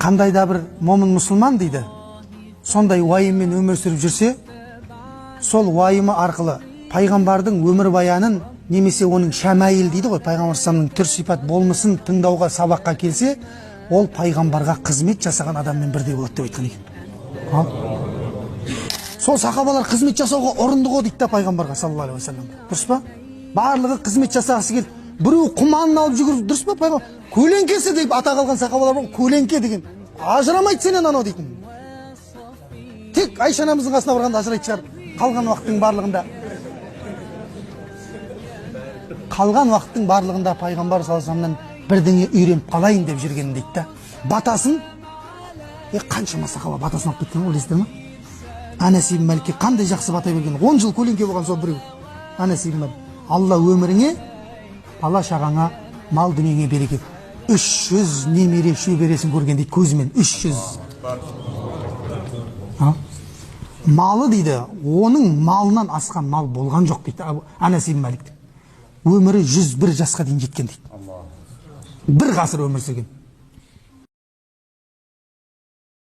қандай да бір момын мұсылман дейді, сондай уайыммен өмір сүріп жүрсе, сол уайымы арқылы пайғамбардың өмір баянын немесе оның шәмәйіл дейді ғой, пайғамбар саллаллаху түр сипат болмысын тыңдауға, сабаққа келсе, ол пайғамбарға қызмет жасаған адаммен бірдей болады деп айтқан екен. Сол сахабалар қызмет жасауға ұрынды ғой дейді да пайғамбарға саллаллаху алейхи уассалам. Дұрыс па? Барлығы қызмет жасағысы келді. Біреу құманын алып жүгіріп, дұрыс па пайғамбар? Көлеңкесі деп ата қалған сахабалар бар, көлеңке деген. Ажырамайды сенен анау дейтін. Тек Айша анамыздың қасына барғанда ажырайтын шығар. Қалған уақыттың барлығында пайғамбар саллаллаху алейхи вассаламнан бірдеңе үйреніп қалайын деп жүрген дейді да. Батасын, қаншама сахаба батасын алып кеткен, білесіздер ме? Анас ибн Маликке қандай жақсы бата берген. 10 жыл көлеңке болған сол біреу. Анас ибн Малик. Алла өміріңе, бала шағаңа, мал дүниеңе береке. 300 немере шөбересін көрген дейді көзімен. 300. Малы дейді, оның малынан асқан мал болған жоқ дейді Анас ибн Малик. Өмірі 101 жасқа дейін жеткен дейді. Бір ғасыр өмір сүрген.